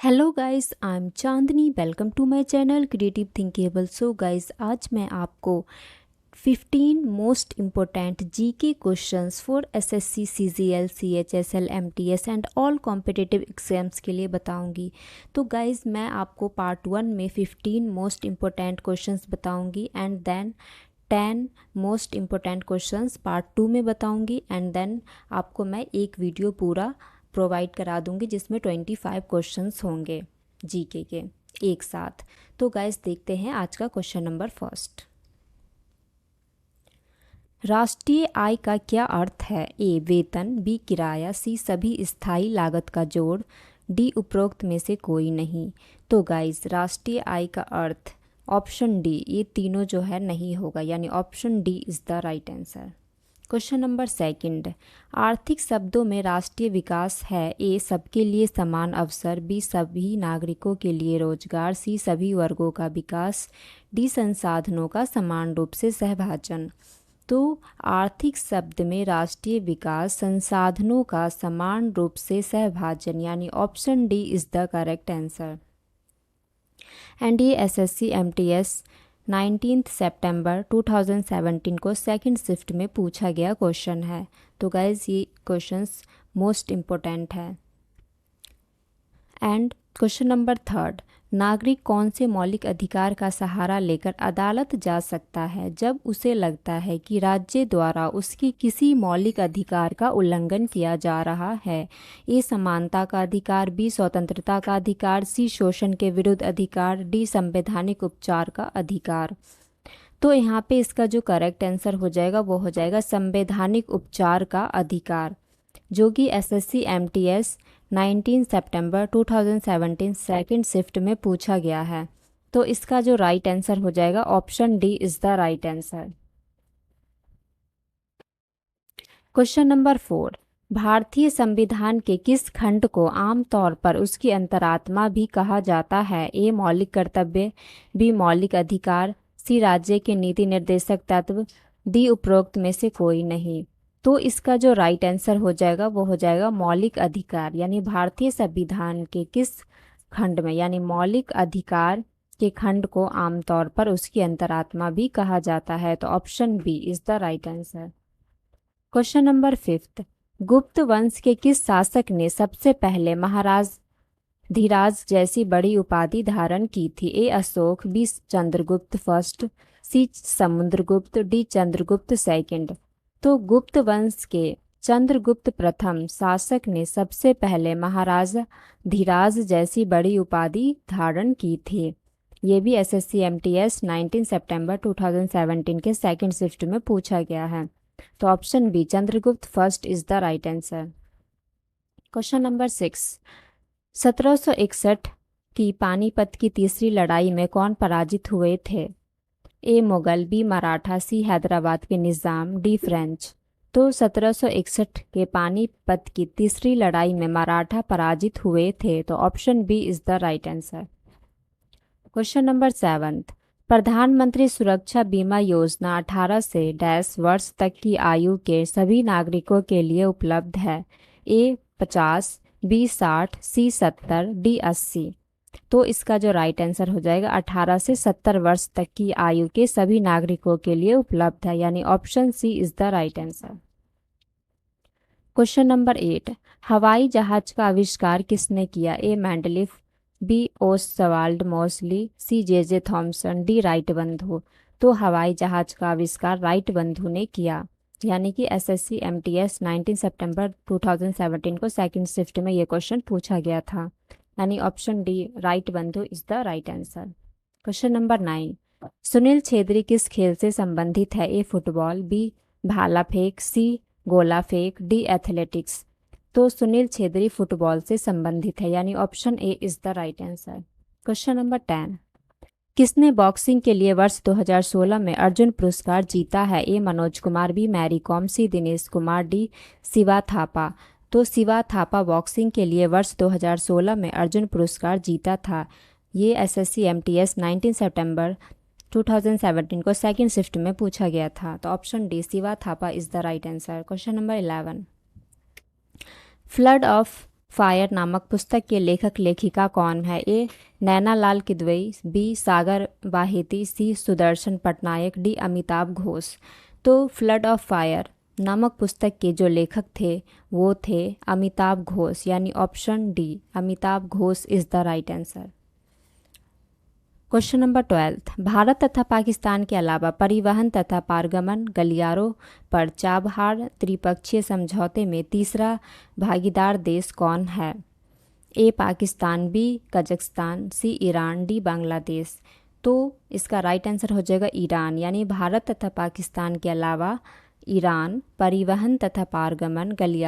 Hello guys, I am Chandni. Welcome to my channel creative thinkable. So guys, आज मैं आपको 15 most important GK questions for SSC, CGL, CHSL, MTS and all competitive exams के लिए बताऊंगी। तो guys, मैं आपको पार्ट 1 में 15 मोस्ट इम्पोर्टेंट क्वेश्चंस बताऊंगी and then 10 most important questions part 2 में बताऊंगी एंड देन आपको मैं एक वीडियो पूरा प्रोवाइड करा दूंगी जिसमें 25 क्वेश्चंस होंगे जीके के एक साथ। तो गाइस, देखते हैं आज का क्वेश्चन नंबर फर्स्ट। राष्ट्रीय आय का क्या अर्थ है? ए वेतन, बी किराया, सी सभी स्थायी लागत का जोड़, डी उपरोक्त में से कोई नहीं। तो गाइस, राष्ट्रीय आय का अर्थ ऑप्शन डी, ये तीनों जो है नहीं होगा, यानी option D is the right answer. Question number second, आर्थिक शब्दों में राष्ट्रीय विकास है? ए सबके लिए समान अवसर, बी सभी नागरिकों के लिए रोजगार, सी सभी वर्गों का विकास, डी संसाधनों का समान रूप से सहभाजन। तो आर्थिक शब्द में राष्ट्रीय विकास, संसाधनों का समान रूप से सहभाजन, यानी option D is the correct answer. And ये एसएससी एमटीएस 19 सितंबर 2017 को सेकंड शिफ्ट में पूछा गया क्वेश्चन है। तो गाइज, ये क्वेश्चंस मोस्ट इम्पोर्टेंट है। एंड क्वेश्चन नंबर थर्ड, नागरिक कौन से मौलिक अधिकार का सहारा लेकर अदालत जा सकता है जब उसे लगता है कि राज्य द्वारा उसके किसी मौलिक अधिकार का उल्लंघन किया जा रहा है? ए समानता का अधिकार, बी स्वतंत्रता का अधिकार, सी शोषण के विरुद्ध अधिकार, डी संवैधानिक उपचार का अधिकार। तो यहाँ पे इसका जो करेक्ट आंसर हो जाएगा वो हो जाएगा संवैधानिक उपचार का अधिकार, जो कि एसएससी एमटीएस 19 सितंबर 2017 सेकंड शिफ्ट में पूछा गया है। तो इसका जो राइट आंसर हो जाएगा option D is the right answer. Question number 4, भारतीय संविधान के किस खंड को आमतौर पर उसकी अंतरात्मा भी कहा जाता है? ए मौलिक कर्तव्य, बी मौलिक अधिकार, सी राज्य के नीति निर्देशक तत्व, डी उपरोक्त में से कोई नहीं। तो इसका जो राइट आंसर हो जाएगा वो हो जाएगा मौलिक अधिकार, यानी भारतीय संविधान के किस खंड में, यानी मौलिक अधिकार के खंड को आमतौर पर उसकी अंतरात्मा भी कहा जाता है। तो option B is the right answer. Question number 5, Gupta वंश के किस शासक ने सबसे पहले महाराज धीराज जैसी बड़ी उपाधि धारण की थी? ए अशोक, बी चंद्रगुप्त फर्स्ट, सी समुद्रगुप्त, डी चंद्रगुप्त सेकंड। तो गुप्त वंश के चंद्रगुप्त प्रथम शासक ने सबसे पहले महाराज धीराज जैसी बड़ी उपाधि धारण की थी। ये भी एसएससी एमटीएस 19 सितंबर 2017 के सेकंड शिफ्ट में पूछा गया है। तो option B Chandragupta first is the right answer. Question number 6, 1761 की पानीपत की तीसरी लड़ाई में कौन पराजित हुए थे? ए मुगल, बी मराठा, सी हैदराबाद के निज़ाम, डी फ्रेंच। तो 1761 के पानीपत की तीसरी लड़ाई में मराठा पराजित हुए थे। तो option B is the right answer. Question number 7, प्रधानमंत्री सुरक्षा बीमा योजना 18 से डैश वर्ष तक की आयु के सभी नागरिकों के लिए उपलब्ध है? ए 50, बी 60, सी 70, डी 80। तो इसका जो राइट आंसर हो जाएगा 18 से 70 वर्ष तक की आयु के सभी नागरिकों के लिए उपलब्ध है, यानी option C is the right answer. Question number 8, हवाई जहाज का आविष्कार किसने किया? A Mendeleev, B Oswald Mosley, C J Thomson, D Wright बंधु। तो हवाई जहाज का आविष्कार राइट बंधु ने किया, यानी कि एसएससी एमटीएस 19 सितंबर 2017 को सेकंड शिफ्ट में ये क्वेश्चन पूछा गया था, यानी ऑप्शन डी राइट बंधु is the right answer. Question number 9, Sunil Chhetri किस खेल से संबंधित है? ए फुटबॉल, बी भाला फेंक, सी गोला फेंक, डी एथलेटिक्स। तो सुनील छेत्री फुटबॉल से संबंधित है, यानी option A is the right answer. Question number 10, किसने बॉक्सिंग के लिए वर्ष 2016 में अर्जुन पुरस्कार जीता है? A Manoj Kumar, B Mary Kom, C Dinesh Kumar, D Shiva Thapa. तो शिवा थापा बॉक्सिंग के लिए वर्ष 2016 में अर्जुन पुरस्कार जीता था। ये एसएससी एमटीएस 19 सितंबर 2017 को सेकंड शिफ्ट में पूछा गया था। तो option D Shiva Thapa is the right answer. Question number 11, flood of fire नामक पुस्तक के लेखक लेखिका कौन है? ए नैना लाल किदवई, बी सागर बाहेती, सी सुदर्शन पटनायक, डी अमिताभ घोष। तो फ्लड ऑफ फायर नामक पुस्तक के जो लेखक थे वो थे अमिताभ घोष, यानी option D Amitabh Ghosh is the right answer. Question number 12, Bharat तथा पाकिस्तान के अलावा परिवहन तथा पारगमन गलियारों पर चाबहार त्रिपक्षीय समझौते में तीसरा भागीदार देश कौन है? ए पाकिस्तान, बी कजाकिस्तान, सी ईरान, डी बांग्लादेश। तो इसका राइट आंसर हो जाएगा ईरान, यानी भारत तथा पाकिस्तान के अलावा ईरान परिवहन तथा पारगमन गलियारों